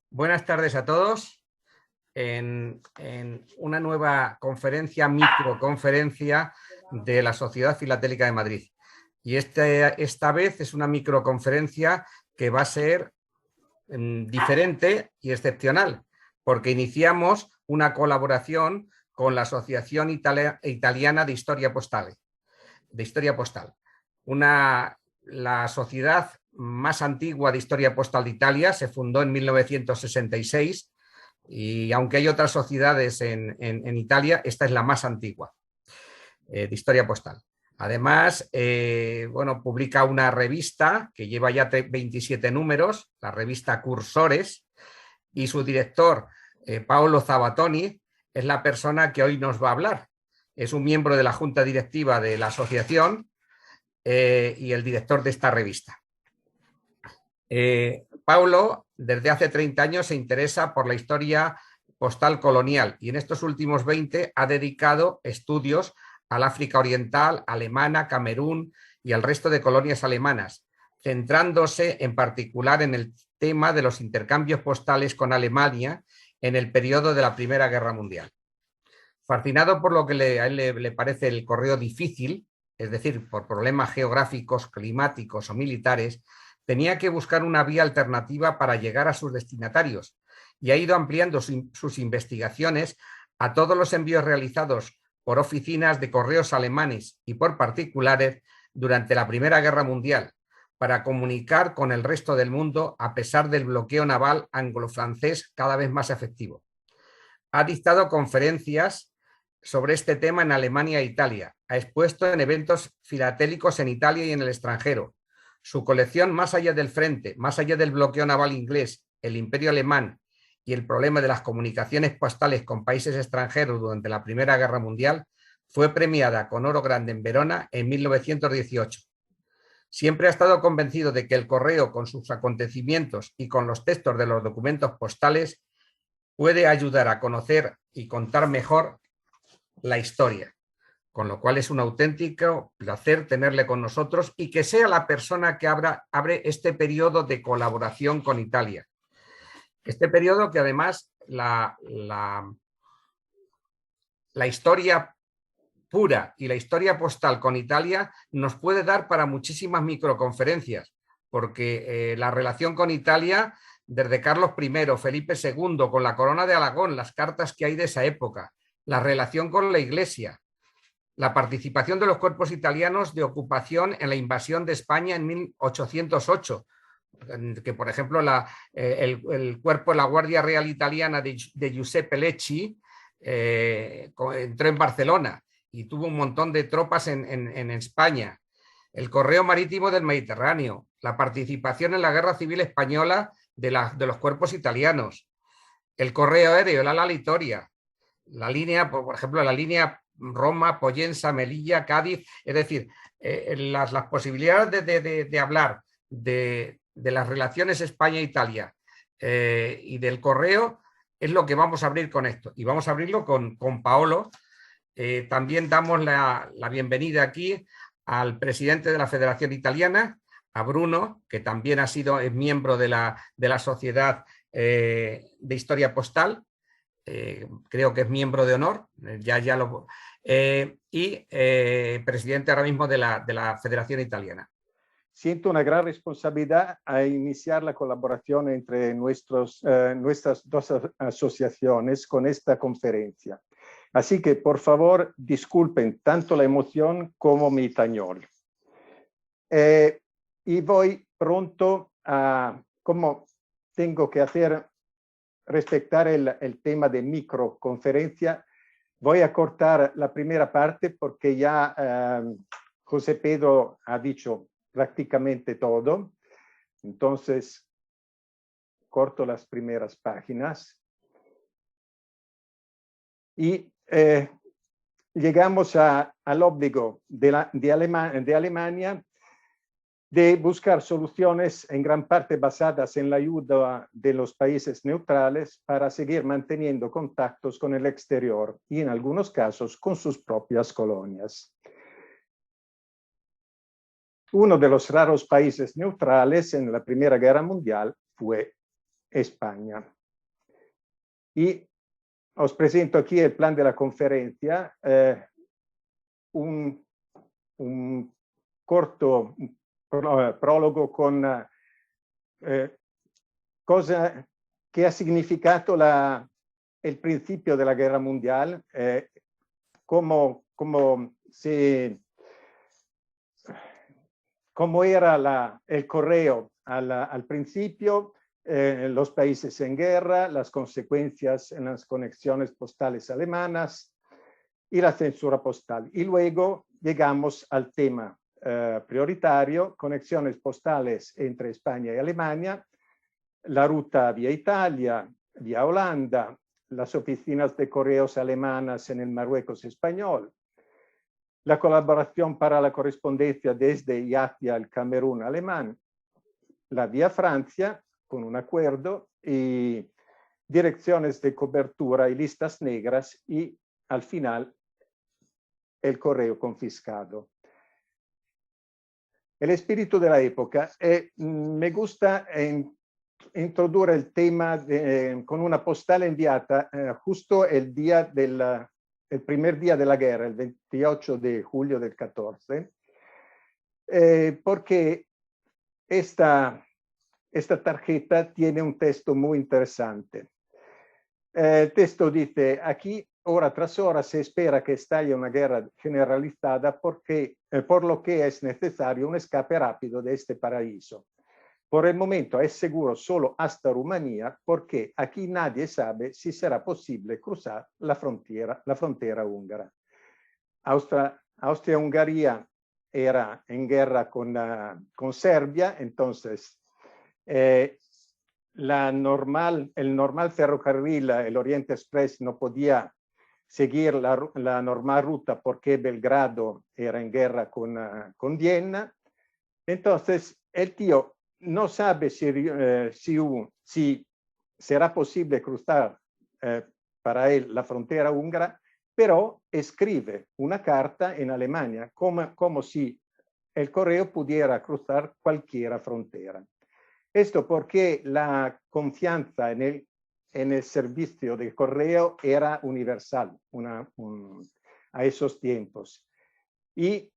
Buenas tardes a todos en una nueva conferencia, microconferencia de la Sociedad Filatélica de Madrid. Y esta vez es una microconferencia que va a ser diferente y excepcional, porque iniciamos una colaboración con la Asociación Italiana de Historia Postal, la sociedad más antigua de historia postal de Italia se fundó en 1966 y aunque hay otras sociedades en Italia, esta es la más antigua de historia postal. Además, bueno, publica una revista que lleva ya 27 números, la revista Cursores, y su director, Paolo Zabatoni, es la persona que hoy nos va a hablar. Es un miembro de la junta directiva de la asociación y el director de esta revista. Paulo, desde hace 30 años, se interesa por la historia postal colonial y en estos últimos 20 ha dedicado estudios al África Oriental, alemana, Camerún y al resto de colonias alemanas, centrándose en particular en el tema de los intercambios postales con Alemania en el periodo de la Primera Guerra Mundial. Fascinado por lo que a él le parece el correo difícil, es decir, por problemas geográficos, climáticos o militares, tenía que buscar una vía alternativa para llegar a sus destinatarios y ha ido ampliando sus investigaciones a todos los envíos realizados por oficinas de correos alemanes y por particulares durante la Primera Guerra Mundial para comunicar con el resto del mundo a pesar del bloqueo naval anglo-francés cada vez más efectivo. Ha dictado conferencias sobre este tema en Alemania e Italia. Ha expuesto en eventos filatélicos en Italia y en el extranjero. Su colección Más allá del frente, más allá del bloqueo naval inglés, el Imperio alemán y el problema de las comunicaciones postales con países extranjeros durante la Primera Guerra Mundial fue premiada con oro grande en Verona en 1918. Siempre ha estado convencido de que el correo, con sus acontecimientos y con los textos de los documentos postales, puede ayudar a conocer y contar mejor la historia, con lo cual es un auténtico placer tenerle con nosotros y que sea la persona que abre este periodo de colaboración con Italia. Este periodo que además la historia pura y la historia postal con Italia nos puede dar para muchísimas microconferencias, porque la relación con Italia, desde Carlos I, Felipe II, con la corona de Aragón, las cartas que hay de esa época, la relación con la Iglesia, la participación de los cuerpos italianos de ocupación en la invasión de España en 1808, que por ejemplo el cuerpo de la Guardia Real Italiana de Giuseppe Lecci entró en Barcelona y tuvo un montón de tropas en España. El correo marítimo del Mediterráneo, la participación en la Guerra Civil Española de los cuerpos italianos, el correo aéreo, el ala Litoria, la línea, por ejemplo, la línea Roma, Pollensa, Melilla, Cádiz, es decir, las posibilidades de hablar de las relaciones España-Italia y del correo es lo que vamos a abrir con esto. Y vamos a abrirlo con Paolo. También damos la bienvenida aquí al presidente de la Federación Italiana, a Bruno, que también es miembro de la Sociedad de Historia Postal. Creo que es miembro de honor, y presidente ahora mismo de la Federación Italiana. Siento una gran responsabilidad a iniciar la colaboración entre nuestras dos asociaciones con esta conferencia. Así que, por favor, disculpen tanto la emoción como mi español. Y voy pronto a, como tengo que hacer, respetar el tema de microconferencia, voy a cortar la primera parte porque ya José Pedro ha dicho prácticamente todo. Entonces, corto las primeras páginas. Y llegamos al obligado de Alemania de buscar soluciones en gran parte basadas en la ayuda de los países neutrales para seguir manteniendo contactos con el exterior y en algunos casos con sus propias colonias. Uno de los raros países neutrales en la Primera Guerra Mundial fue España. Y os presento aquí el plan de la conferencia, un corto prólogo con cosa que ha significado el principio de la guerra mundial, cómo era el correo al principio, los países en guerra, las consecuencias en las conexiones postales alemanas y la censura postal. Y luego llegamos al tema prioritario, conexiones postales entre España y Alemania, la ruta vía Italia, vía Holanda, las oficinas de correos alemanas en el Marruecos español, la colaboración para la correspondencia desde y hacia el Camerún alemán, la vía Francia con un acuerdo y direcciones de cobertura y listas negras y al final el correo confiscado. El espíritu de la época. Me gusta introdurre el tema con una postal enviata justo el primer día de la guerra, el 28 de julio del 14, porque esta tarjeta tiene un texto muy interesante. El texto dice: aquí, hora tras hora, se espera que estalle una guerra generalizada por lo que es necesario un escape rápido de este paraíso. Por el momento es seguro solo hasta Rumanía, porque aquí nadie sabe si será posible cruzar la frontera húngara. Austria-Hungría era en guerra con Serbia, entonces el normal ferrocarril, el Oriente Express, no podía seguir la normal ruta porque Belgrado era en guerra con Viena. Entonces el tío no sabe si será posible cruzar para él la frontera húngara, pero escribe una carta en Alemania como si el correo pudiera cruzar cualquier frontera. Esto porque la confianza en el servicio de correo era universal a esos tiempos. Y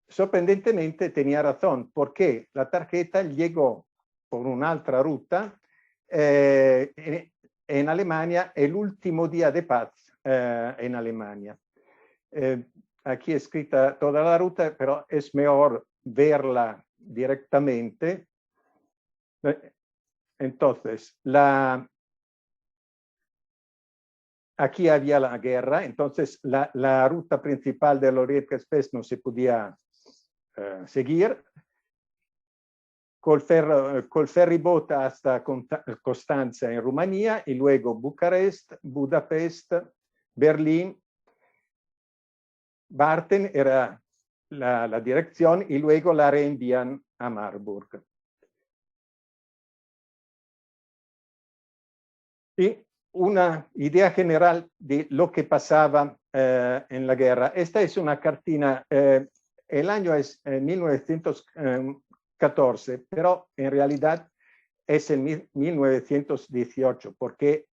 sorprendentemente tenía razón, porque la tarjeta llegó por un'altra ruta en Alemania el último día de paz en Alemania. Aquí escrita toda la ruta, pero es mejor verla directamente. Entonces, aquí había la guerra, entonces la ruta principal del Oriente Express no se podía seguir. Col ferryboat hasta Costanza en Rumanía y luego Bucarest, Budapest, Berlín. Barten era la dirección y luego la reenvían a Marburg. Y una idea general de lo que pasaba en la guerra. Esta es una cartina, el año es 1914, pero en realidad es en 1918, porque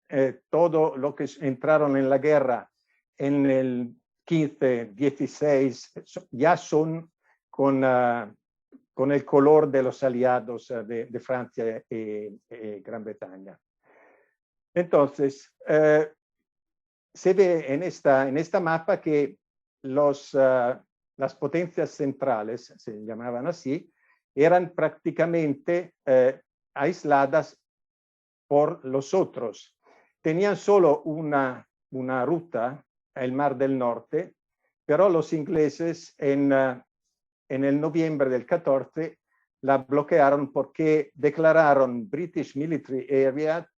todo lo que entraron en la guerra en el 15, 16, ya son con el color de los aliados de Francia y Gran Bretaña. Entonces, se ve en esta mapa que las potencias centrales, se llamaban así, eran prácticamente aisladas por los otros. Tenían solo una ruta, el Mar del Norte, pero los ingleses en el noviembre del 14 la bloquearon porque declararon British Military Area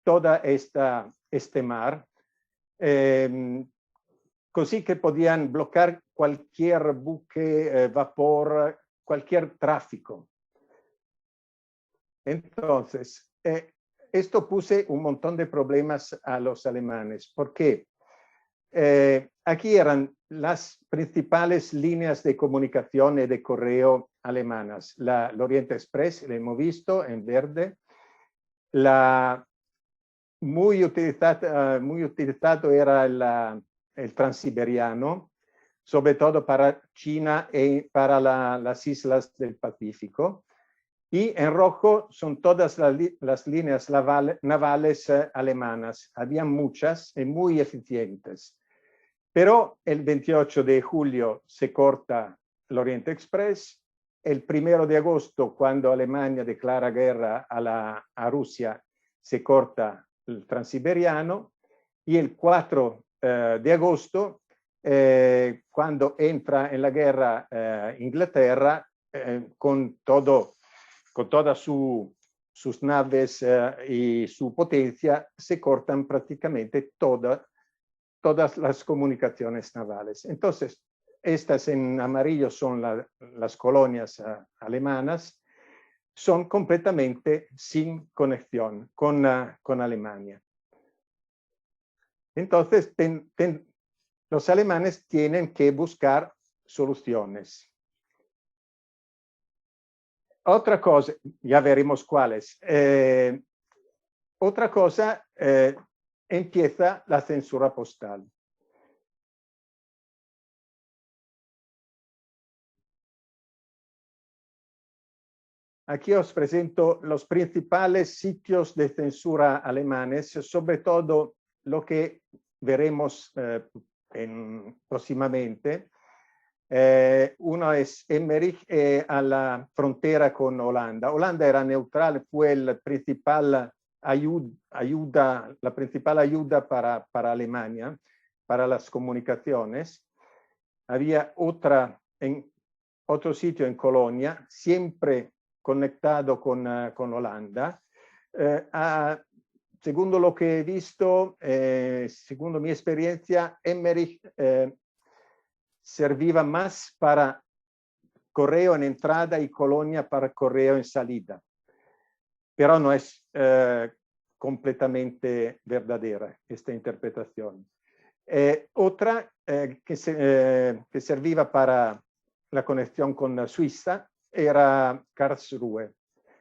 toda este mar, così que podían bloquear cualquier buque, vapor, cualquier tráfico. Entonces, esto puse un montón de problemas a los alemanes, porque aquí eran las principales líneas de comunicación y de correo alemanas. El Oriente Express, lo hemos visto en verde, la muy utilizado era el transiberiano, sobre todo para China y para las islas del Pacífico. Y en rojo son todas las líneas navales alemanas. Había muchas y muy eficientes. Pero el 28 de julio se corta el Oriente Express. El 1 de agosto, cuando Alemania declara guerra a Rusia, se corta el transiberiano. Y el 4 de agosto, cuando entra en la guerra Inglaterra, con todas sus naves y su potencia, se cortan prácticamente todas las comunicaciones navales. Entonces, estas en amarillo son las colonias alemanas, son completamente sin conexión con Alemania. Entonces, los alemanes tienen que buscar soluciones. Otra cosa, ya veremos cuáles. Otra cosa, empieza la censura postal. Aquí os presento los principales sitios de censura alemanes, sobre todo lo que veremos próximamente. Uno es Emmerich, a la frontera con Holanda. Holanda era neutral, fue la principal ayuda para Alemania, para las comunicaciones. Había otro sitio en Colonia, siempre conectado con Holanda. Segundo lo que he visto, segundo mi experiencia, Emmerich serviva más para correo en entrada y Colonia para correo en salida. Pero no es completamente verdadera esta interpretación. Otra que serviva para la conexión con Suiza era Karlsruhe.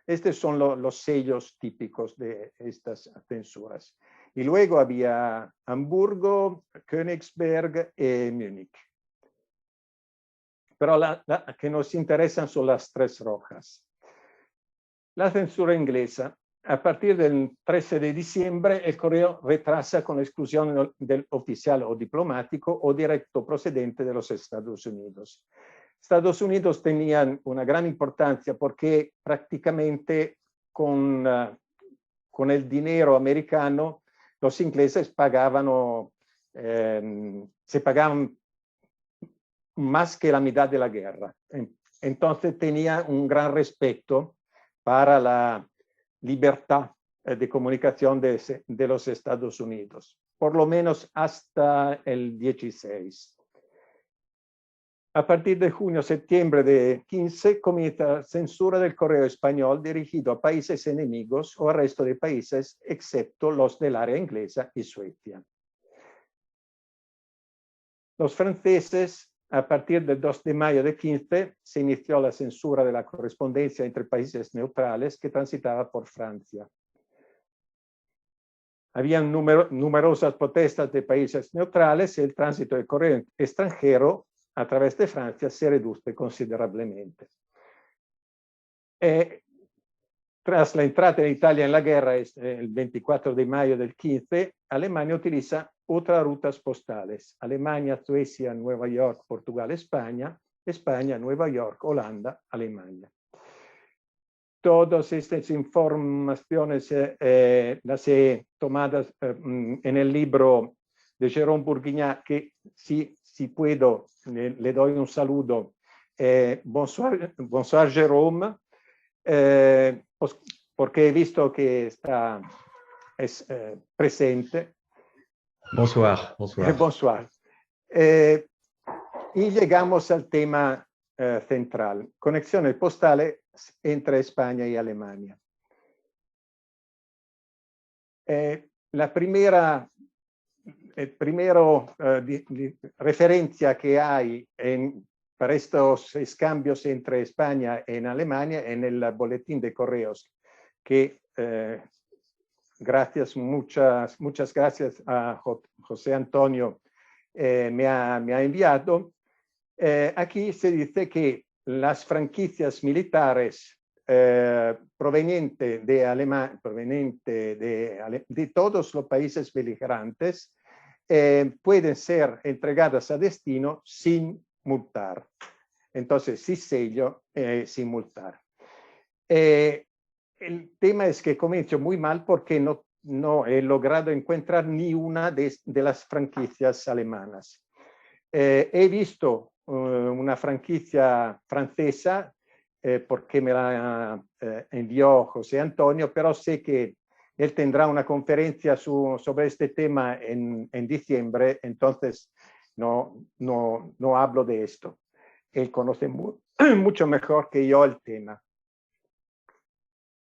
Estos son los sellos típicos de estas censuras. Y luego había Hamburgo, Königsberg y Múnich. Pero la que nos interesan son las tres rojas. La censura inglesa. A partir del 13 de diciembre, el correo retrasa con la exclusión del oficial o diplomático o directo procedente de los Estados Unidos. Estados Unidos tenían una gran importancia porque prácticamente con el dinero americano los ingleses se pagaban más que la mitad de la guerra. Entonces tenía un gran respeto para la libertad de comunicación de los Estados Unidos, por lo menos hasta el 16. A partir de junio-septiembre de 15 comienza la censura del correo español dirigido a países enemigos o al resto de países, excepto los del área inglesa y Suecia. Los franceses, a partir del 2 de mayo de 15, se inició la censura de la correspondencia entre países neutrales que transitaba por Francia. Habían numerosas protestas de países neutrales y el tránsito de correo extranjero a través de Francia se reduce considerablemente. Tras la entrada de Italia en la guerra, el 24 de mayo del 15, Alemania utiliza otras rutas postales. Alemania, Suecia, Nueva York, Portugal, España, España, Nueva York, Holanda, Alemania. Todas estas informaciones las he tomado en el libro de Jérôme Bourguignat, que si puedo, le doy un saludo. Bonsoir Jérôme, porque he visto que está presente. Bonsoir, bonsoir. Bonsoir. Y llegamos al tema central, conexiones postales entre España y Alemania. La primera referencia que hay para estos cambios entre España y Alemania en el boletín de correos que gracias, muchas gracias a José Antonio, me ha enviado. Aquí se dice que las franquicias militares provenientes de todos los países beligerantes pueden ser entregadas a destino sin multar. Entonces, sin sello, sin multar. El tema es que comienzo muy mal porque no he logrado encontrar ni una de las franquicias alemanas. He visto una franquicia francesa porque me la envió José Antonio, pero sé que él tendrá una conferencia sobre este tema en diciembre, entonces no hablo de esto. Él conoce mucho mejor que yo el tema.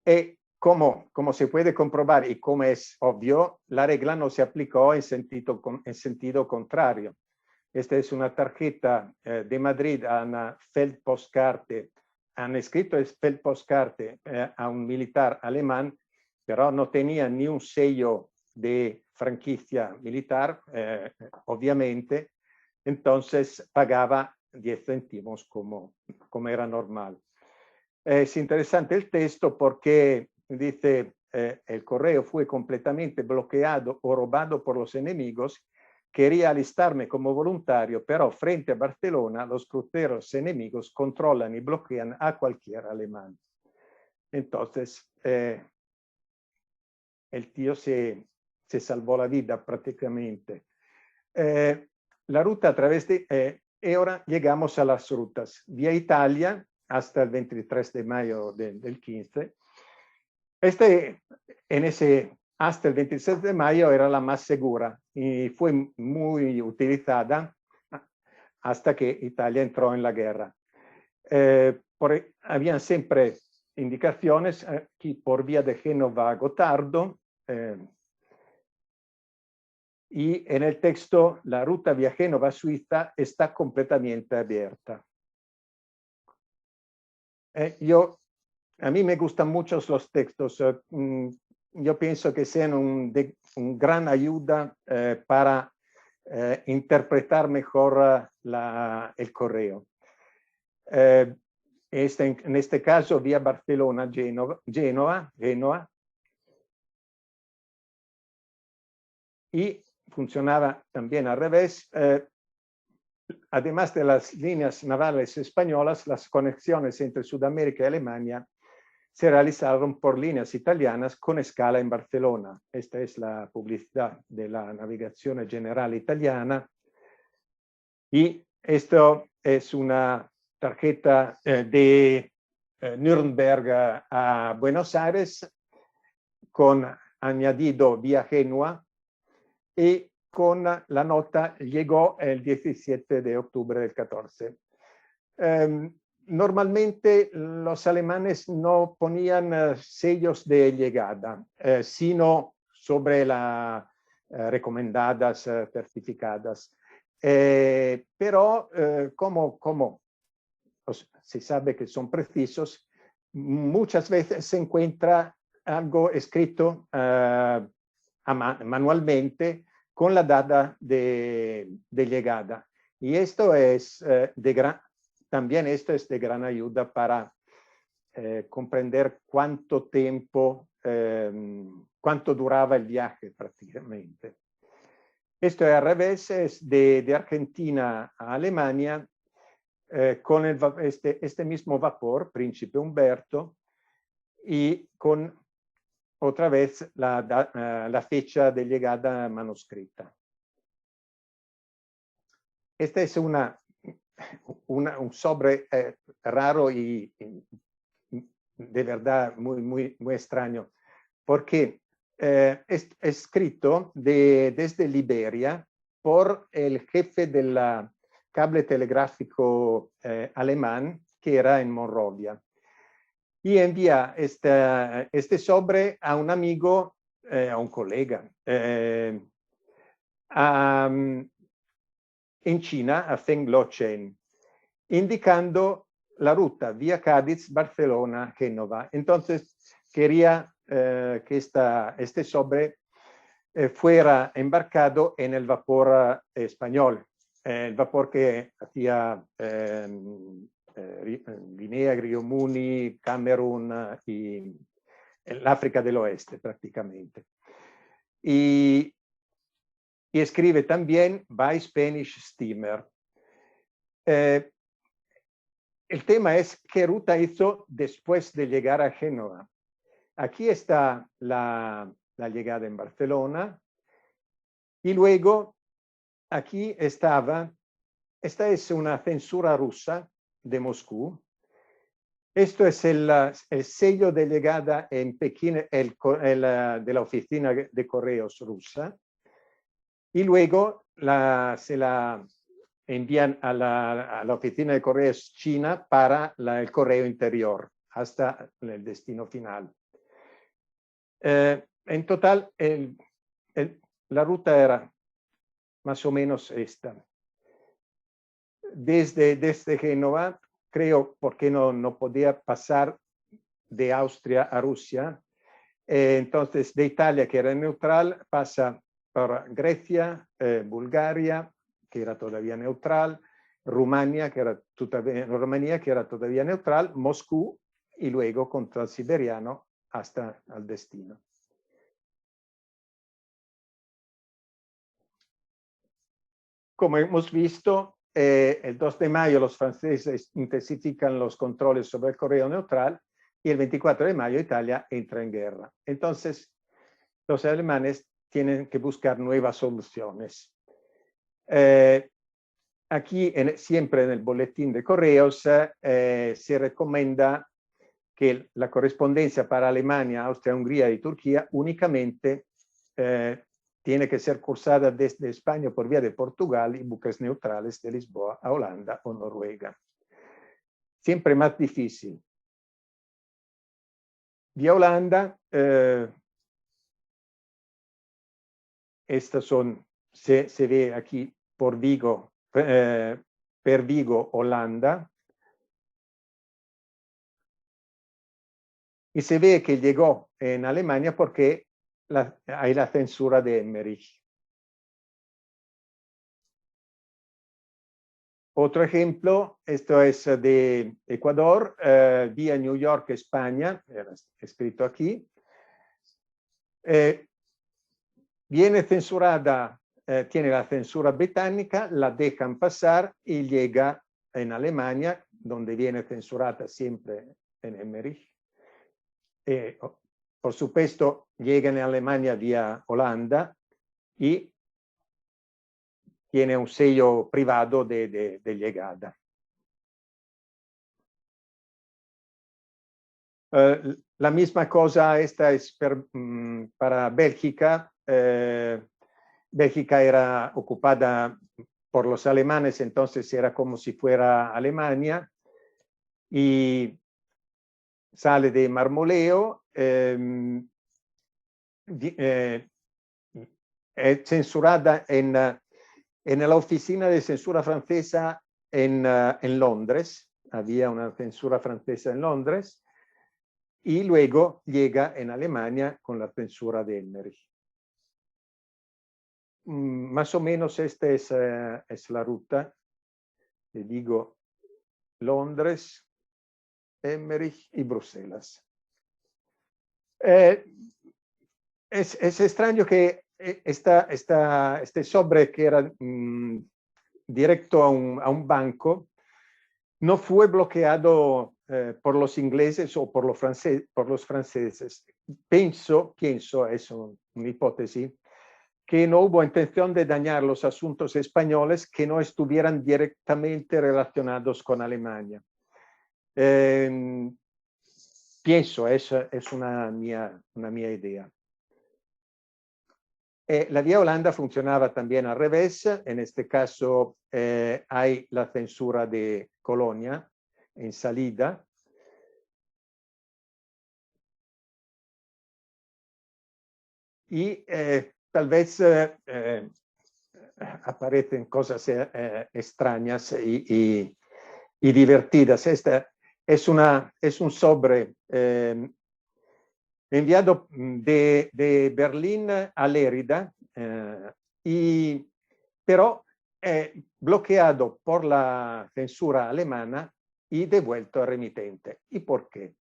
Y como se puede comprobar y como es obvio, la regla no se aplicó en sentido contrario. Esta es una tarjeta de Madrid a una Feldpostkarte. Han escrito Feldpostkarte a un militar alemán, pero no tenía ni un sello de franquicia militar, obviamente. Entonces pagaba 10 céntimos como era normal. Es interesante el texto porque dice, el correo fue completamente bloqueado o robado por los enemigos. Quería alistarme como voluntario, pero frente a Barcelona los cruceros enemigos controlan y bloquean a cualquier alemán. Entonces, el tío se salvó la vida prácticamente. La ruta a través de... y ahora llegamos a las rutas. Vía Italia hasta el 23 de mayo del 15. Hasta el 26 de mayo era la más segura y fue muy utilizada hasta que Italia entró en la guerra. Habían siempre indicaciones aquí por vía de Génova a Gotardo, y en el texto la ruta vía Génova a Suiza está completamente abierta. A mí me gustan mucho los textos. Yo pienso que sean un gran ayuda para interpretar mejor el correo. En este caso, vía Barcelona, Génova, y funcionaba también al revés. Además de las líneas navales españolas, las conexiones entre Sudamérica y Alemania se realizaron por líneas italianas con escala en Barcelona. Esta es la publicidad de la navegación general italiana. Y esto es una tarjeta de Nuremberg a Buenos Aires con añadido vía Génova y con la nota llegó el 17 de octubre del 14. Normalmente los alemanes no ponían sellos de llegada, sino sobre las recomendadas, certificadas. Pero como se sabe que son precisos, muchas veces se encuentra algo escrito manualmente con la data de llegada. Y esto es también esto es de gran ayuda para comprender cuánto tiempo, cuánto duraba el viaje prácticamente. Esto al revés, es de Argentina a Alemania con este mismo vapor, Príncipe Humberto, y con otra vez la fecha de llegada manuscrita. Este es un sobre raro y de verdad muy extraño, porque es escrito desde Liberia por el jefe del cable telegráfico alemán, que era en Monrovia. Y envía este sobre a un amigo, a un colega, en China, a Feng Luochen, indicando la ruta vía Cádiz, Barcelona, Génova. Entonces quería que este sobre fuera embarcado en el vapor español, el vapor que hacía Guinea, Río Muni, Camerún y el África del Oeste prácticamente. Y escribe también By Spanish Steamer. El tema es qué ruta hizo después de llegar a Génova. Aquí está la llegada en Barcelona y luego aquí esta es una censura rusa de Moscú. Esto es el sello de llegada en Pekín de la oficina de correos rusa y luego se la envían a la oficina de correos china para el correo interior hasta el destino final. En total, la ruta era más o menos esta. Desde Génova, creo, porque no podía pasar de Austria a Rusia. Entonces, de Italia, que era neutral, pasa por Grecia, Bulgaria, que era todavía neutral, Rumanía, que era todavía neutral, Moscú, y luego con Transiberiano hasta el destino. Como hemos visto, el 2 de mayo los franceses intensifican los controles sobre el correo neutral y el 24 de mayo Italia entra en guerra. Entonces, los alemanes tienen que buscar nuevas soluciones. Aquí, siempre en el boletín de correos, se recomienda que la correspondencia para Alemania, Austria, Hungría y Turquía únicamente tiene que ser cursada desde España por vía de Portugal y buques neutrales de Lisboa a Holanda o Noruega. Siempre más difícil. Vía Holanda, estas son, se ve aquí por Vigo, per Vigo, Holanda. Y se ve que llegó en Alemania porque hay la censura de Emmerich. Otro ejemplo, esto es de Ecuador, vía New York, España, escrito aquí. Viene censurada, tiene la censura británica, la dejan pasar y llega en Alemania, donde viene censurada siempre en Emmerich. Por supuesto, llega en Alemania vía Holanda y tiene un sello privado de llegada. La misma cosa, esta es para Bélgica. Bélgica era ocupada por los alemanes, entonces era como si fuera Alemania. Y sale de Marmoleo, es censurada en la oficina de censura francesa en Londres. Había una censura francesa en Londres y luego llega en Alemania con la censura de Emmerich. Más o menos esta es la ruta. Le digo Londres, Emmerich y Bruselas. Es extraño que este sobre que era directo a un banco no fue bloqueado por los ingleses o por los franceses. Pienso, es una hipótesis, que no hubo intención de dañar los asuntos españoles que no estuvieran directamente relacionados con Alemania. Pienso, es una mía idea. La vía Holanda funcionaba también al revés. En este caso hay la censura de Colonia en salida. Y tal vez aparecen cosas extrañas y divertidas. Esta es un sobre enviado de Berlín a Lérida, pero bloqueado por la censura alemana y devuelto al remitente. ¿Y por qué?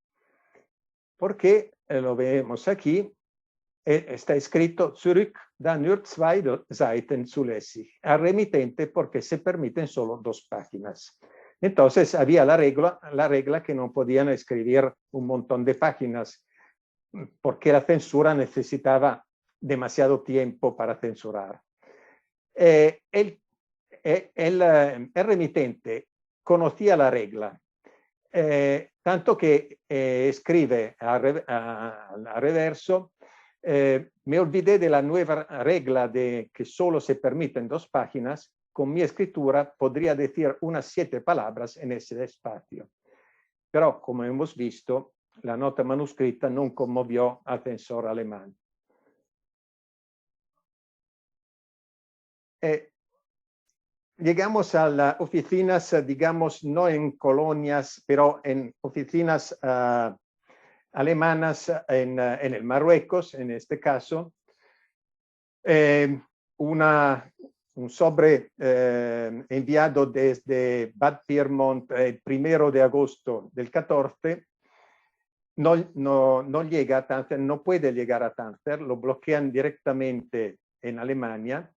Porque, lo vemos aquí, está escrito Zurück da nur 2 Seiten zulässig. Al remitente porque se permiten solo 2 páginas. Entonces había la regla que no podían escribir un montón de páginas porque la censura necesitaba demasiado tiempo para censurar. El remitente conocía la regla, tanto que escribe al reverso: me olvidé de la nueva regla de que solo se permiten 2 páginas. Con mi escritura podría decir unas 7 palabras en ese espacio. Pero, como hemos visto, la nota manuscrita no conmovió al censor alemán. Llegamos a las oficinas, digamos, no en colonias, pero en oficinas alemanas en el Marruecos, en este caso. Un sobre enviado desde Bad Pyrmont el 1 de agosto del 14 no llega a Táncer, no puede llegar a Táncer, lo bloquean directamente en Alemania,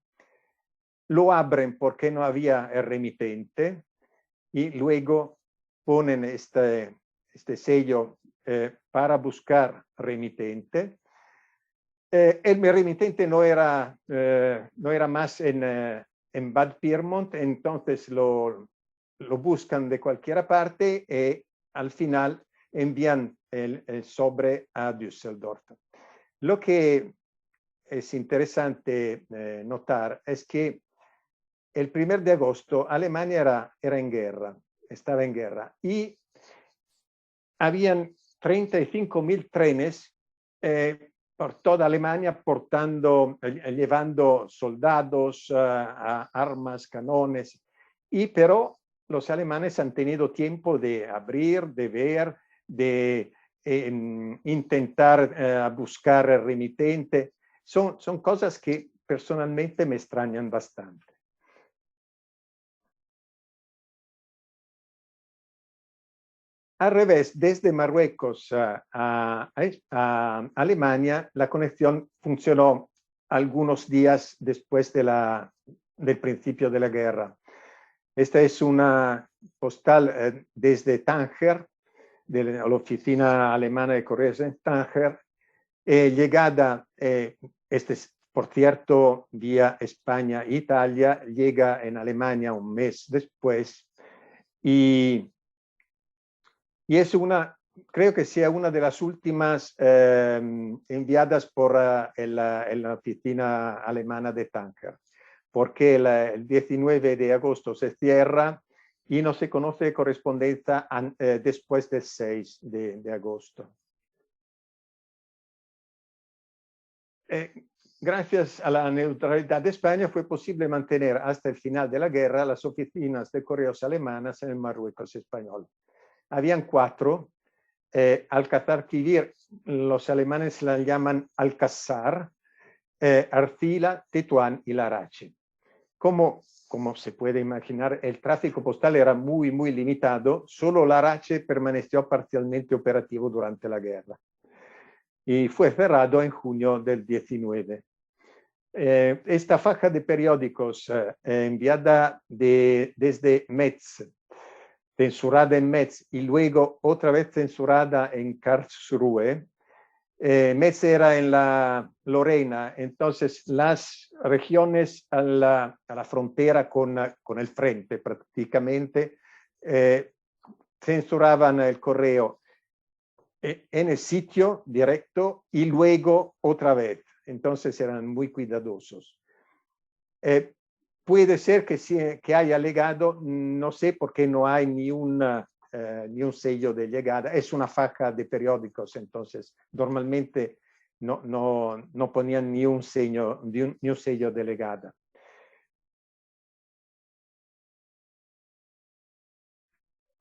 lo abren porque no había el remitente y luego ponen este sello para buscar remitente. El remitente no era más en Bad Pyrmont, entonces lo buscan de cualquier parte y al final envían el sobre a Düsseldorf. Lo que es interesante notar es que el 1 de agosto Alemania era en guerra, estaba en guerra, y habían 35.000 trenes por toda Alemania llevando soldados, armas, canones, pero los alemanes han tenido tiempo de abrir, de ver, de intentar buscar el remitente. Son cosas que personalmente me extrañan bastante. Al revés, desde Marruecos a Alemania, la conexión funcionó algunos días después del principio de la guerra. Esta es una postal desde Tánger, de la oficina alemana de correos en Tánger, llegada, por cierto, vía España e Italia, llega en Alemania un mes después y es creo que sea una de las últimas enviadas por la oficina alemana de Tánger, porque el 19 de agosto se cierra y no se conoce correspondencia después del 6 de agosto. Gracias a la neutralidad de España fue posible mantener hasta el final de la guerra las oficinas de correos alemanas en el Marruecos español. Habían 4. Alcazarquivir, los alemanes la llaman Alcázar, Arcila, Tetuán y Larache. Como se puede imaginar, el tráfico postal era muy, muy limitado. Solo Larache permaneció parcialmente operativo durante la guerra y fue cerrado en junio del 19. Esta faja de periódicos enviada desde Metz, censurada en Metz y luego otra vez censurada en Karlsruhe. Metz era en la Lorena, entonces las regiones a la frontera con el frente prácticamente censuraban el correo en el sitio directo y luego otra vez. Entonces eran muy cuidadosos. Puede ser que haya llegado, no sé, porque no hay ni un sello de llegada. Es una faja de periódicos, entonces normalmente no ponían ni un sello de llegada.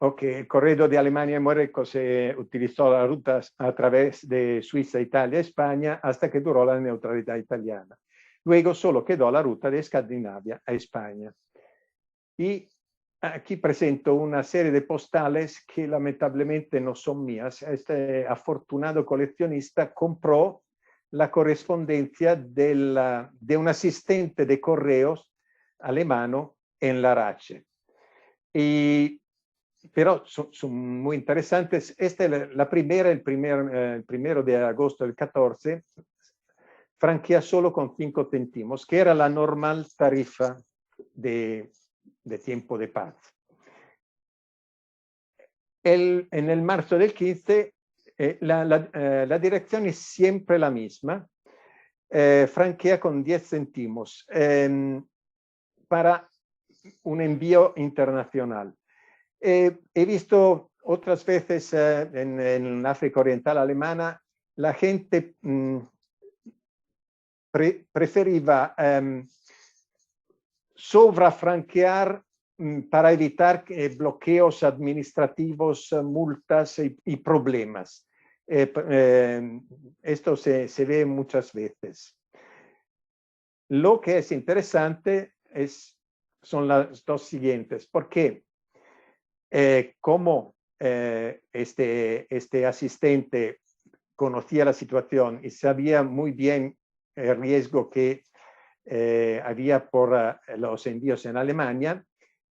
Ok, el correo de Alemania y Marruecos se utilizó la ruta a través de Suiza, Italia y España hasta que duró la neutralidad italiana. Luego solo quedó la ruta de Escandinavia a España. Y aquí presento una serie de postales que lamentablemente no son mías. Este afortunado coleccionista compró la correspondencia de un asistente de correos alemano en Larache. Pero son muy interesantes. Esta es la primera, el primero de agosto del 14, franquea solo con 5 céntimos, que era la normal tarifa de tiempo de paz. En el marzo del 15, la dirección es siempre la misma, franquea con 10 céntimos para un envío internacional. He visto otras veces en África Oriental Alemana, la gente preferiva sobrafranquear para evitar bloqueos administrativos, multas y problemas. Esto se ve muchas veces. Lo que es interesante son las dos siguientes. ¿Por qué? Como este asistente conocía la situación y sabía muy bien el riesgo que había por los envíos en Alemania,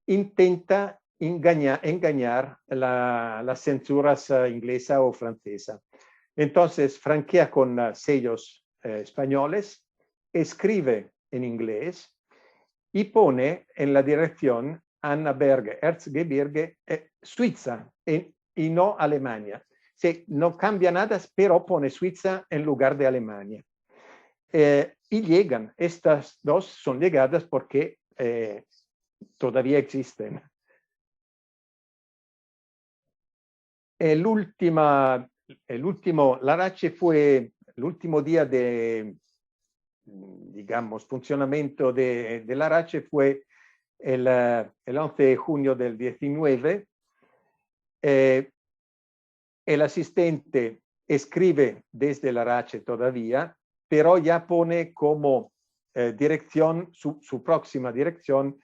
intenta engañar las censuras inglesa o francesa. Entonces, franquea con sellos españoles, escribe en inglés y pone en la dirección Annaberg, Erzgebirge, Suiza y no Alemania. Sí, no cambia nada, pero pone Suiza en lugar de Alemania. Y llegan, estas dos son llegadas porque todavía existen. El último Larache fue el último día de, digamos, funcionamiento de Larache fue el 11 de junio del 19. El asistente escribe desde Larache todavía, pero ya pone como dirección, su próxima dirección,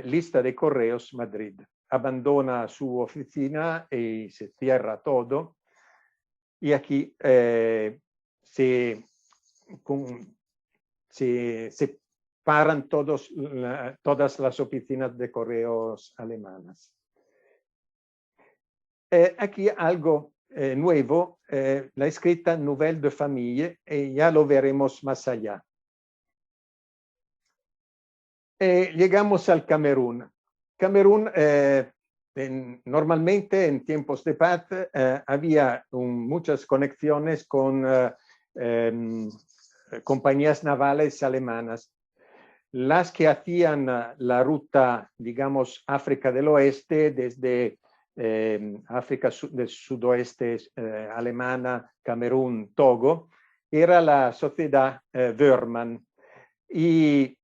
lista de correos Madrid. Abandona su oficina y se cierra todo. Y aquí se paran todas las oficinas de correos alemanas. Aquí algo nuevo, la escrita Nouvelle de Famille, y ya lo veremos más allá. Llegamos al Camerún. Camerún, normalmente en tiempos de paz, había muchas conexiones con compañías navales alemanas. Las que hacían la ruta, digamos, África del Oeste, desde África del Sudoeste alemana, Camerún, Togo, era la sociedad Wörmann. Y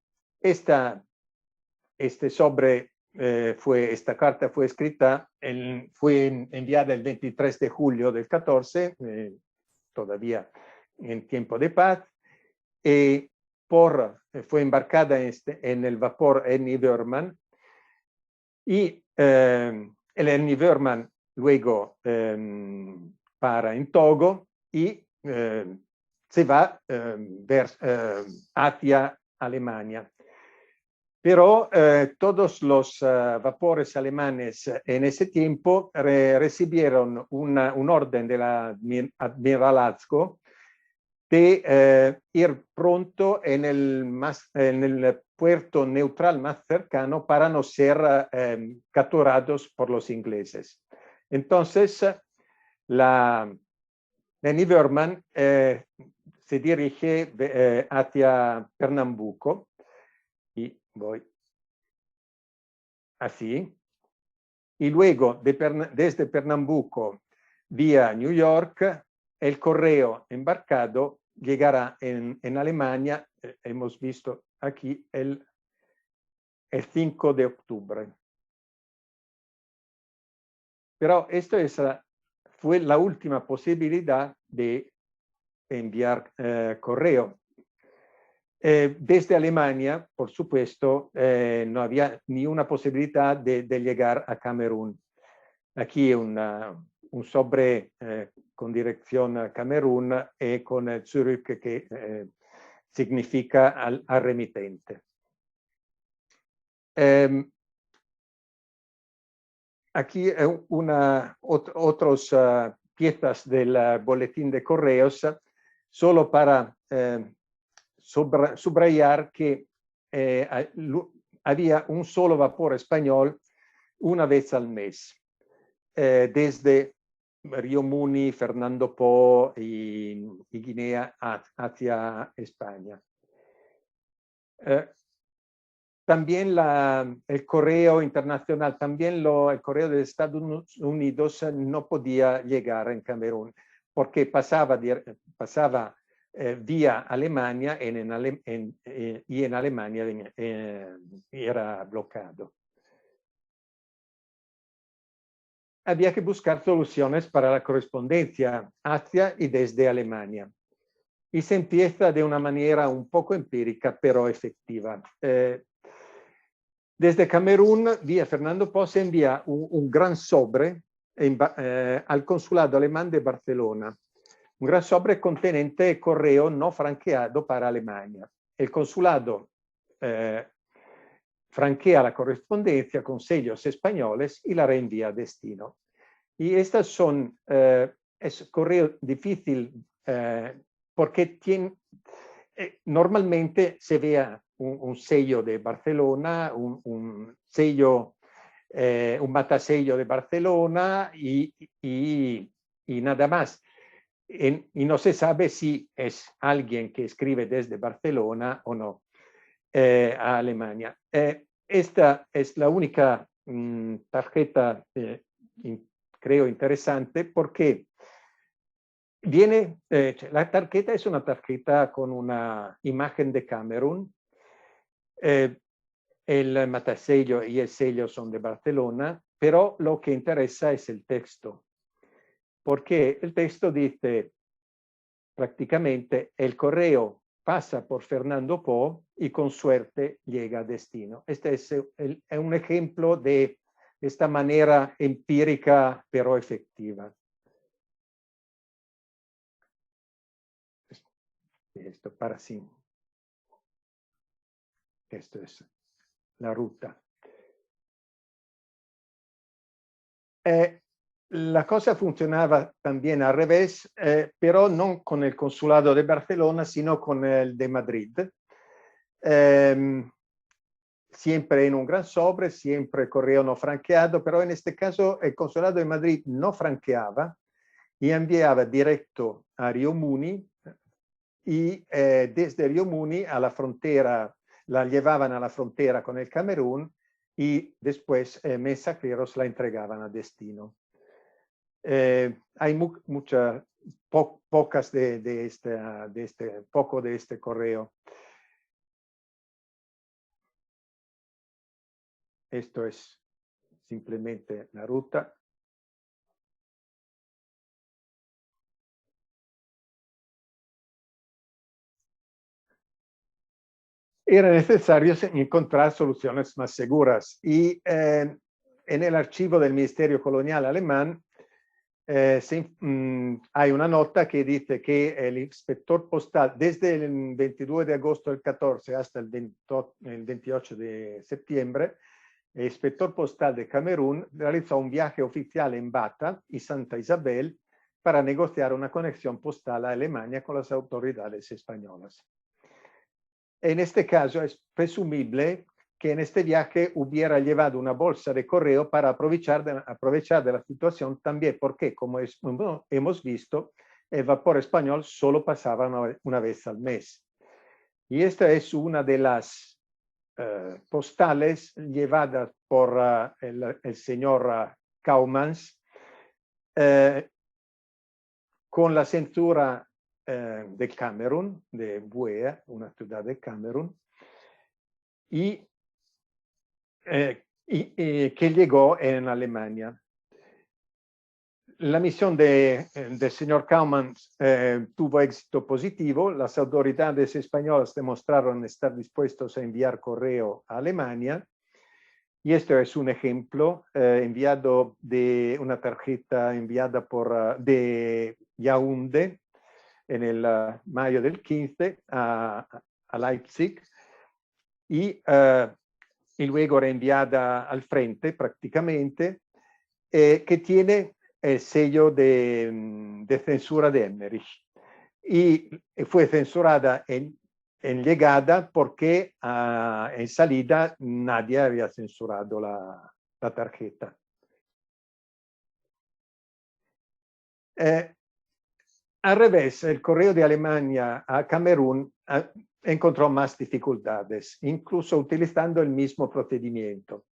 esta carta fue escrita, fue enviada el 23 de julio del 14, todavía en tiempo de paz, fue embarcada en el vapor Ernie Wörmann, y el Ernie Wörmann luego para en Togo y se va hacia Alemania. Pero todos los vapores alemanes en ese tiempo recibieron un orden del Admiralazgo de ir pronto en el puerto neutral más cercano para no ser capturados por los ingleses. Entonces, Ernie Wörmann se dirige hacia Pernambuco, y voy así, y luego desde Pernambuco vía New York, el correo embarcado llegará en Alemania, hemos visto aquí el 5 de octubre. Pero esto fue la última posibilidad de enviar correo. Desde Alemania, por supuesto, no había ni una posibilidad de llegar a Camerún. Aquí un sobre con dirección a Camerún y con Zurich, que significa al remitente. Aquí otras piezas del boletín de correos, solo para subrayar que había un solo vapor español una vez al mes, desde Río Muni, Fernando Po y Guinea hacia España. También el correo internacional, también el correo de Estados Unidos no podía llegar en Camerún porque pasaba vía Alemania y en Alemania era bloqueado. Había que buscar soluciones para la correspondencia hacia y desde Alemania. Y se empieza de una manera un poco empírica, pero efectiva. Desde Camerún, vía Fernando Po, se envía un gran sobre al consulado alemán de Barcelona. Un gran sobre contenente correo no franqueado para Alemania. El consulado franquea la correspondencia con sellos españoles y la reenvía a destino. Y estas es correo difícil porque normalmente se vea un sello de Barcelona, un sello, un matasello de Barcelona y nada más. Y no se sabe si es alguien que escribe desde Barcelona o no a Alemania. Esta es la única tarjeta, creo, interesante porque la tarjeta es una tarjeta con una imagen de Camerún. El matasello y el sello son de Barcelona, pero lo que interesa es el texto. Porque el texto dice prácticamente el correo pasa por Fernando Po y con suerte llega a destino. Este es un ejemplo de esta manera empírica pero efectiva. Esto para sí. Esto es la ruta. La cosa funcionaba también al revés, pero no con el consulado de Barcelona, sino con el de Madrid. Siempre en un gran sobre, siempre correo no franqueado, pero en este caso el consulado de Madrid no franqueaba y enviaba directo a Río Muni y desde Río Muni a la frontera, la llevaban a la frontera con el Camerún y después mensajeros la entregaban a destino. Hay pocas de este correo. Esto es simplemente la ruta. Era necesario encontrar soluciones más seguras y en el archivo del Ministerio Colonial alemán hay una nota que dice que el inspector postal desde el 22 de agosto del 14 hasta el 28 de septiembre, el inspector postal de Camerún realizó un viaje oficial en Bata y Santa Isabel para negociar una conexión postal a Alemania con las autoridades españolas. En este caso es presumible que en este viaje hubiera llevado una bolsa de correo para aprovechar de la situación también, porque como hemos visto, el vapor español solo pasaba una vez al mes. Y esta es una de las postales llevadas por el señor Kaumans con la cintura de Camerún, de Buea, una ciudad de Camerún, y que llegó en Alemania. La misión del señor Kauman tuvo éxito positivo. Las autoridades españolas demostraron estar dispuestos a enviar correo a Alemania. Y esto es un ejemplo enviado de una tarjeta enviada de Yaoundé en el mayo del 15 a Leipzig y luego reenviada al frente prácticamente, que tiene el sello de censura de Emmerich. Y fue censurada en llegada porque en salida nadie había censurado la tarjeta. Al revés, el correo de Alemania a Camerún encontró más dificultades, incluso utilizando el mismo procedimiento.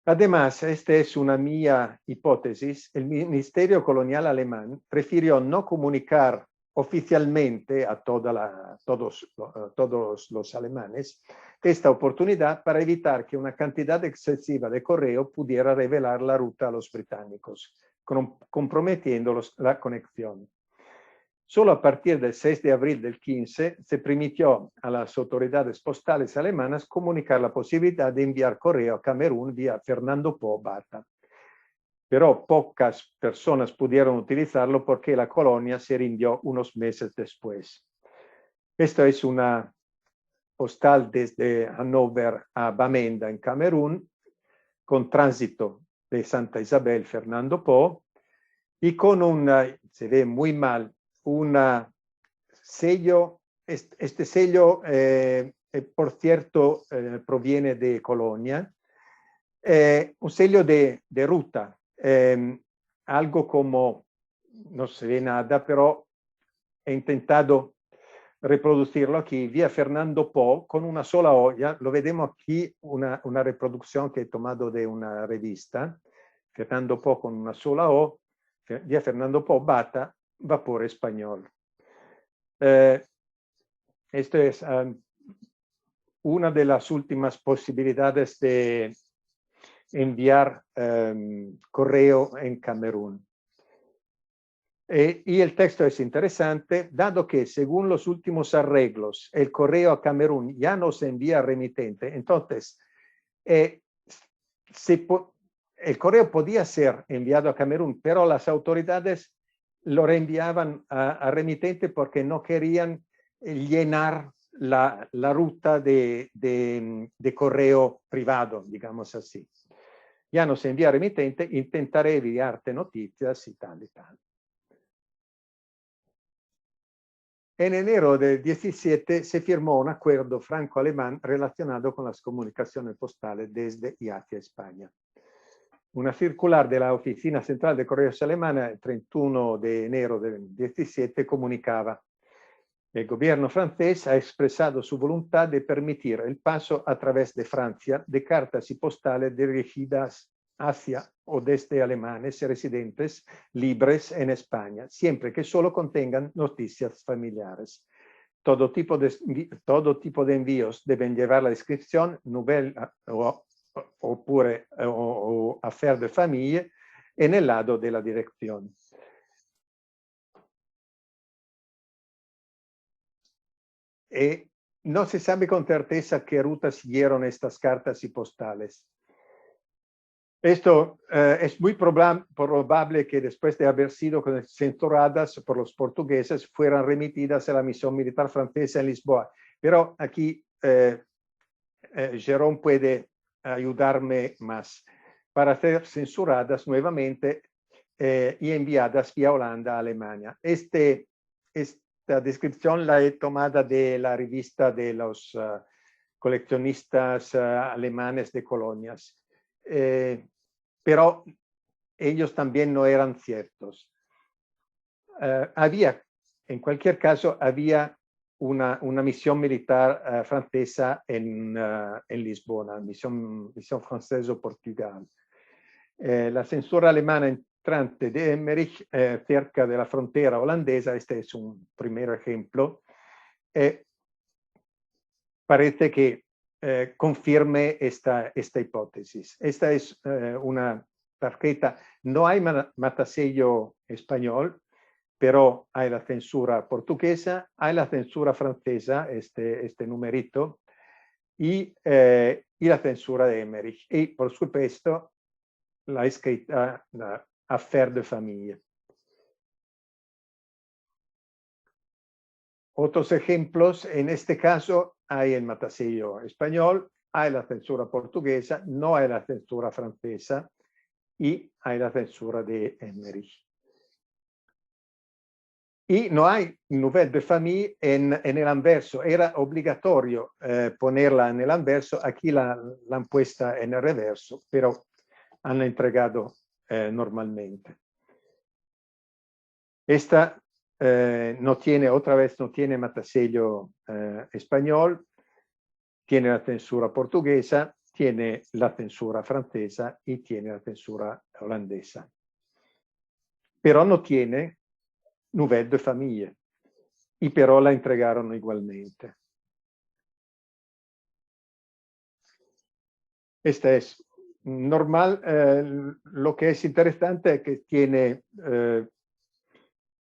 Además, esta es una mía hipótesis, el Ministerio Colonial alemán prefirió no comunicar oficialmente a todos los alemanes esta oportunidad para evitar que una cantidad excesiva de correo pudiera revelar la ruta a los británicos, comprometiendo la conexión. Solo a partir del 6 de abril del 15 se permitió a las autoridades postales alemanas comunicar la posibilidad de enviar correo a Camerún vía Fernando Po Bata. Pero pocas personas pudieron utilizarlo porque la colonia se rindió unos meses después. Esta es una postal desde Hannover a Bamenda en Camerún, con tránsito de Santa Isabel Fernando Po y con se ve muy mal, un sello, este sello por cierto proviene de Colonia, un sello de ruta, algo como, no se ve nada, pero he intentado reproducirlo aquí, vía Fernando Po, con una sola O, ya lo veremos aquí, una reproducción que he tomado de una revista, Fernando Po con una sola O, vía Fernando Po Bata, vapor español. Esto es una de las últimas posibilidades de enviar correo en Camerún. Y el texto es interesante, dado que según los últimos arreglos, el correo a Camerún ya no se envía remitente, entonces el correo podía ser enviado a Camerún, pero las autoridades lo reenviaban a remitente porque no querían llenar la ruta de correo privado, digamos así. Ya no se envía remitente, intentaré enviarte noticias y tal y tal. En enero del 17 se firmó un acuerdo franco-alemán relacionado con las comunicaciones postales desde y hacia España. Una circular de la Oficina Central de Correos Alemana el 31 de enero del 17 comunicaba: el gobierno francés ha expresado su voluntad de permitir el paso a través de Francia de cartas y postales dirigidas hacia o desde alemanes residentes libres en España, siempre que solo contengan noticias familiares. Todo tipo de envíos deben llevar la descripción, nouvelle o affaire de familia en el lado de la dirección. No se sabe con certeza qué rutas siguieron estas cartas y postales. Esto es muy probable que después de haber sido censuradas por los portugueses fueran remitidas a la misión militar francesa en Lisboa. Pero aquí Jérôme puede ayudarme más. Para ser censuradas nuevamente y enviadas vía Holanda a Alemania. Esta descripción la he tomada de la revista de los coleccionistas alemanes de colonias. Pero ellos también no eran ciertos. En cualquier caso, había una misión militar francesa en Lisbona, misión francesa o Portugal. La censura alemana entrante de Emmerich cerca de la frontera holandesa, este es un primer ejemplo, parece que confirme esta hipótesis. Esta es una tarjeta. No hay matasello español, pero hay la censura portuguesa, hay la censura francesa, este numerito, y la censura de Emmerich. Y, por supuesto, la escrita Affaire de Familia. Otros ejemplos, en este caso, hay el matasello español, hay la censura portuguesa, no hay la censura francesa y hay la censura de Emmerich. Y no hay Nouvelle de Famille en el anverso. Era obligatorio ponerla en el anverso. Aquí la han puesta en el reverso, pero han entregado normalmente. Esta no tiene, otra vez, no tiene matasello español, tiene la censura portuguesa, tiene la censura francesa y tiene la censura holandesa. Pero no tiene Nouvelle de Famille, y pero la entregaron igualmente. Esta es normal. Lo que es interesante es que tiene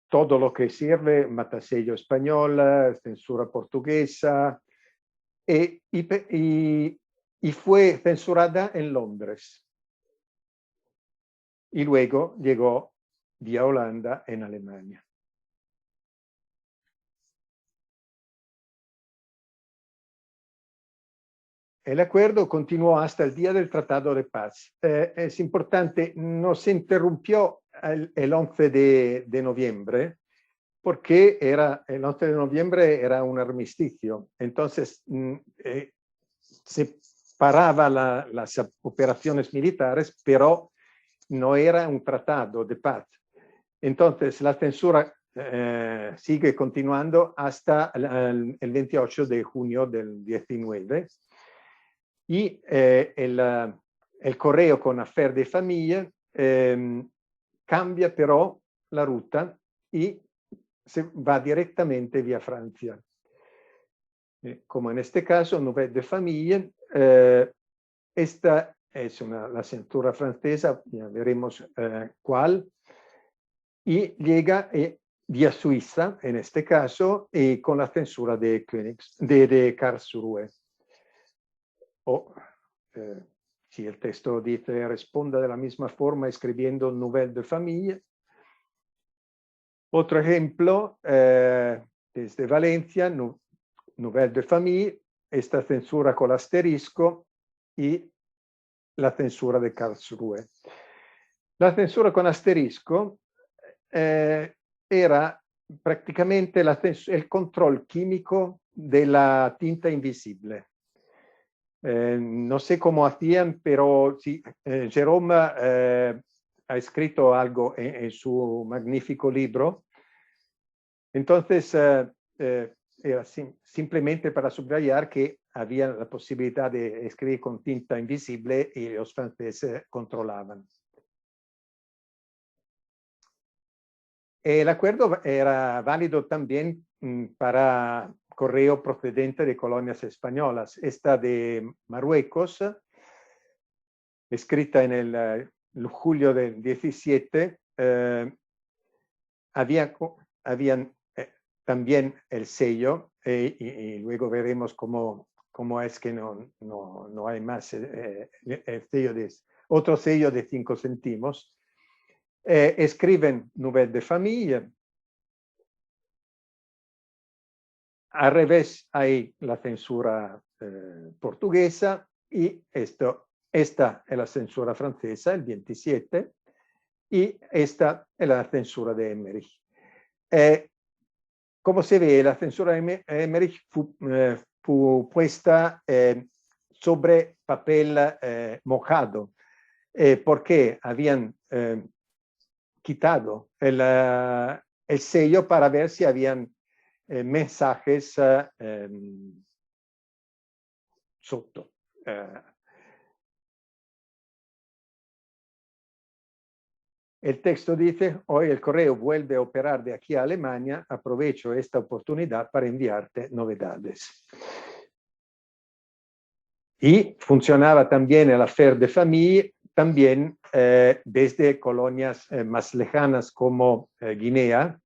todo lo que sirve: matasello español, censura portuguesa, y fue censurada en Londres. Y luego llegó vía Holanda en Alemania. El acuerdo continuó hasta el día del Tratado de Paz. Es importante, no se interrumpió el 11 de noviembre, porque el 11 de noviembre era un armisticio. Entonces, se paraban las operaciones militares, pero no era un tratado de paz. Entonces, la censura sigue continuando hasta el 28 de junio del 19. Y el correo con Affaire de Famille cambia però la ruta y se va directamente vía Francia. Como en este caso, Nouvelle de Famille, esta es la censura francesa, ya veremos cuál, y llega vía Suiza, en este caso, y con la censura de Karlsruhe. Si el texto dice responda de la misma forma escribiendo Nouvelle de Famille. Otro ejemplo, desde Valencia, Nouvelle de Famille, esta censura con asterisco y la censura de Karlsruhe. La censura con asterisco era prácticamente el control químico de la tinta invisible. No sé cómo hacían, pero sí, Jerome ha escrito algo en su magnífico libro. Entonces, era simplemente para subrayar que había la posibilidad de escribir con tinta invisible y los franceses controlaban. El acuerdo era válido también para correo procedente de colonias españolas. Esta de Marruecos, escrita en el julio del 17, habían también el sello, y luego veremos cómo es que no hay más el sello otro sello de 5 céntimos. Escriben Nouvelle de Famille. Al revés hay la censura portuguesa y esta es la censura francesa, el 27, y esta es la censura de Emmerich. Como se ve, la censura de Emmerich fu puesta sobre papel mojado, porque habían quitado el sello para ver si habían mensajes sotto. El texto dice: hoy el correo vuelve a operar de aquí a Alemania, aprovecho esta oportunidad para enviarte novedades. Y funcionaba también el Affaire de Famille, también desde colonias más lejanas como Guinea.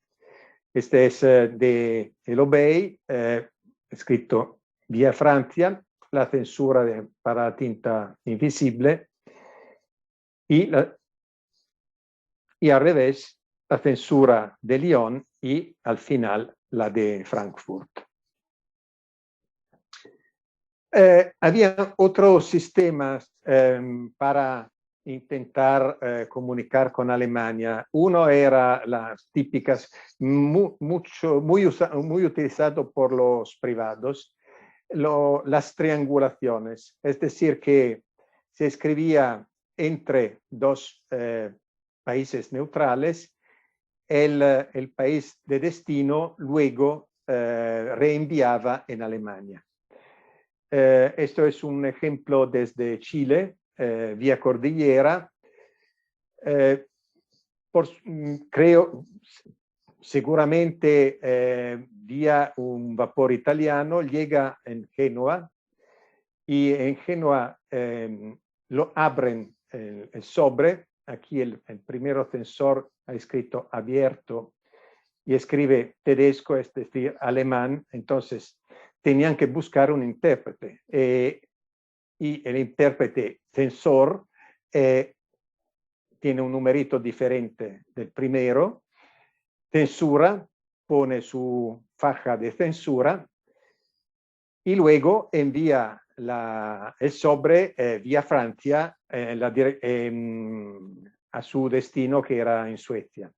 Este es de El Obey, escrito vía Francia, la censura para tinta invisible, y al revés, la censura de Lyon y al final la de Frankfurt. Había otros sistemas para intentar comunicar con Alemania. Uno era las típicas, muy utilizado por los privados, las triangulaciones. Es decir, que se escribía entre dos países neutrales, el país de destino luego reenviaba en Alemania. Esto es un ejemplo desde Chile, vía cordillera. Creo, seguramente vía un vapor italiano, llega en Génova y en Génova lo abren el sobre. Aquí el primer censor ha escrito abierto y escribe tedesco, es decir, alemán. Entonces tenían que buscar un intérprete y el intérprete censor tiene un numerito diferente del primero. Censura, pone su faja de censura y luego envía el sobre vía Francia a su destino, que era en Suecia.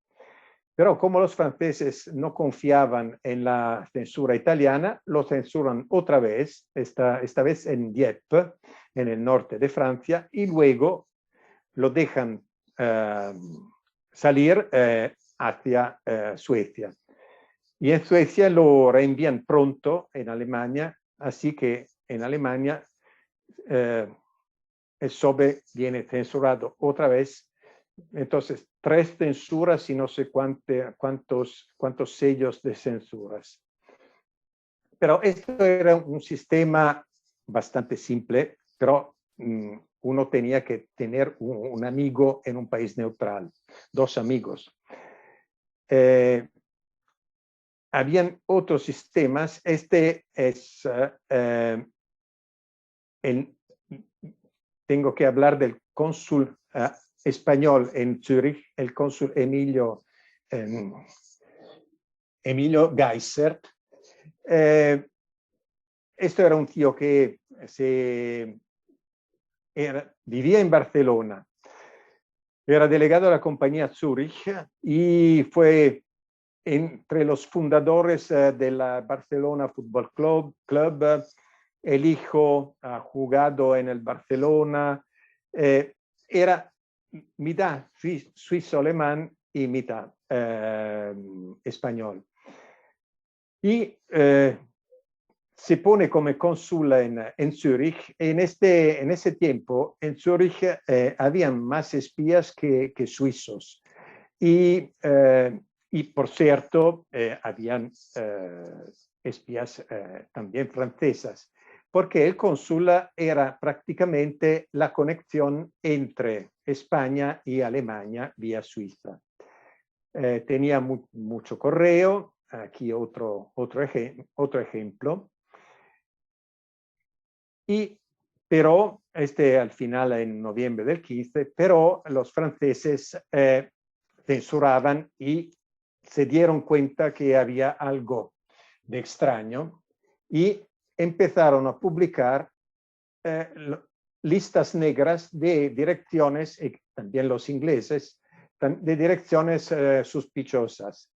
Pero como los franceses no confiaban en la censura italiana, lo censuran otra vez, esta vez en Dieppe, en el norte de Francia, y luego lo dejan salir hacia Suecia. Y en Suecia lo reenvían pronto en Alemania, así que en Alemania el sobre viene censurado otra vez. Entonces, 3 censuras y no sé cuántos sellos de censuras. Pero esto era un sistema bastante simple, pero uno tenía que tener un amigo en un país neutral, 2 amigos. Habían otros sistemas. Este es tengo que hablar del cónsul español en Zúrich, el cónsul Emilio Geisert. Esto era un tío que vivía en Barcelona, era delegado de la compañía Zúrich y fue entre los fundadores de la Barcelona Football Club. El hijo ha jugado en el Barcelona. Era mitad suizo-alemán y mitad español. Y se pone como cónsul en Zúrich. En ese tiempo, en Zúrich habían más espías que suizos. Y por cierto, habían espías también francesas, porque el cónsul era prácticamente la conexión entre España y Alemania vía Suiza. Tenía mucho correo. Aquí otro ejemplo. Pero al final, en noviembre del 15, pero los franceses censuraban y se dieron cuenta que había algo de extraño y empezaron a publicar listas negras de direcciones, y también los ingleses, de direcciones sospechosas.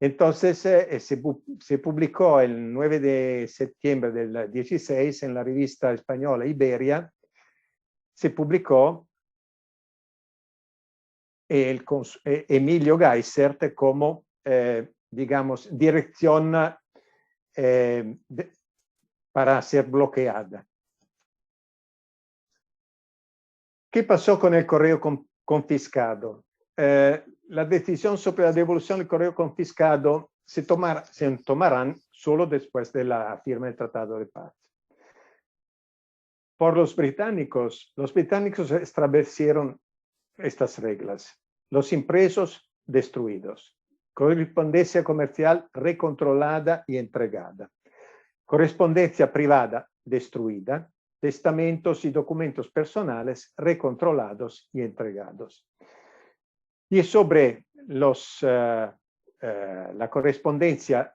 Entonces se publicó el 9 de septiembre del 16 en la revista española Iberia, se publicó Emilio Geisert como, digamos, dirección para ser bloqueada. ¿Qué pasó con el correo confiscado? La decisión sobre la devolución del correo confiscado se tomarán solo después de la firma del Tratado de Paz. Por los británicos establecieron estas reglas. Los impresos destruidos. Correspondencia comercial recontrolada y entregada. Correspondencia privada destruida. Testamentos y documentos personales recontrolados y entregados. Y sobre la correspondencia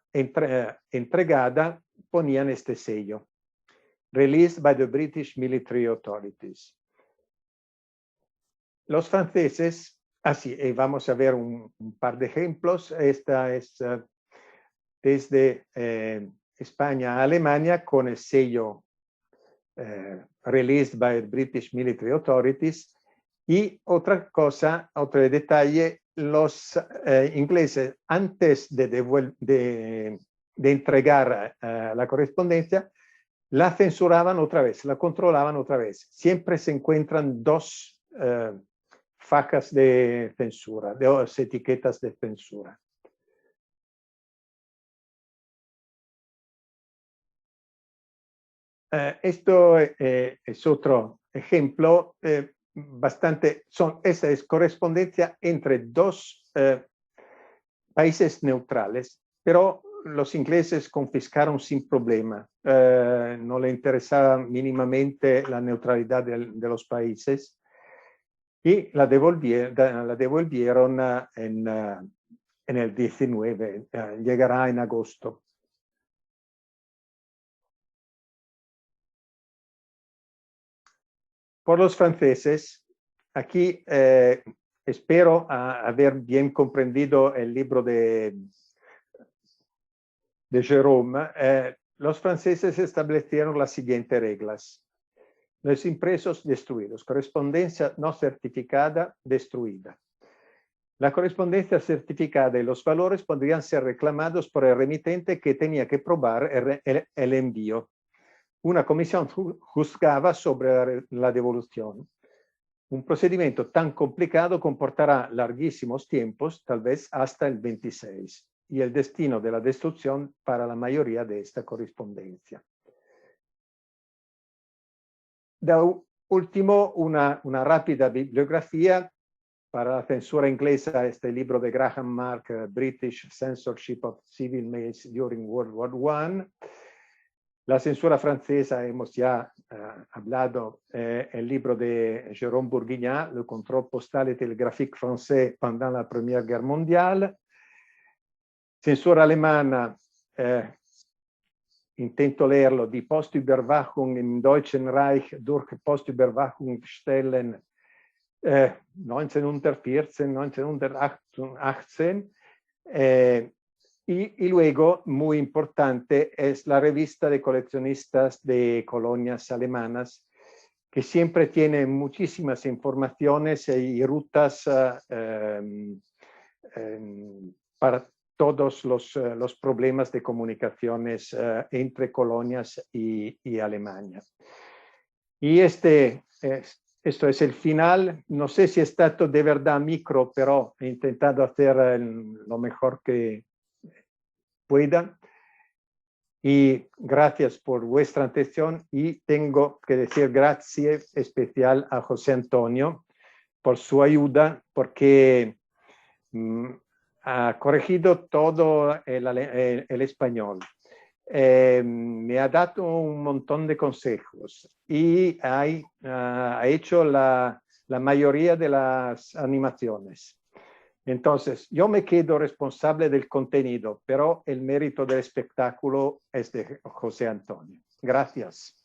entregada ponían este sello. Released by the British Military Authorities. Los franceses, así, vamos a ver un par de ejemplos. Esta es desde España a Alemania con el sello Released by the British Military Authorities. Y otra cosa, otro detalle, los ingleses antes de entregar la correspondencia, la censuraban otra vez, la controlaban otra vez. Siempre se encuentran dos fajas de censura, dos etiquetas de censura. Esto es otro ejemplo esta es correspondencia entre dos países neutrales, pero los ingleses confiscaron sin problema. No le interesaba mínimamente la neutralidad de los países y la devolvieron en el 19, llegará en agosto. Por los franceses, aquí espero haber bien comprendido el libro de Jérôme. Los franceses establecieron las siguientes reglas. Los impresos destruidos, correspondencia no certificada destruida. La correspondencia certificada y los valores podrían ser reclamados por el remitente que tenía que probar el envío. Una comisión juzgaba sobre la devolución. Un procedimiento tan complicado comportará larguísimos tiempos, tal vez hasta el 26, y el destino de la destrucción para la mayoría de esta correspondencia. Da último, una rápida bibliografía para la censura inglesa, este libro de Graham Mark, British Censorship of Civil Mails During World War I. La censura francesa, hemos ya hablado, el libro de Jérôme Bourguignat, Le contrôle postal et télégraphique français pendant la Première Guerre mondiale. Censura alemana, intento leerlo, Die Postüberwachung im Deutschen Reich durch Postüberwachungsstellen 1914, 1918. Y luego, muy importante, es la revista de coleccionistas de colonias alemanas, que siempre tiene muchísimas informaciones y rutas para todos los problemas de comunicaciones entre colonias y Alemania. Y esto es el final. No sé si è stato de verdad micro, pero he intentado hacer lo mejor que pueda. Y gracias por vuestra atención y tengo que decir gracias especial a José Antonio por su ayuda, porque ha corregido todo el español. Me ha dado un montón de consejos y ha hecho la mayoría de las animaciones. Entonces, yo me quedo responsable del contenido, pero el mérito del espectáculo es de José Antonio. Gracias.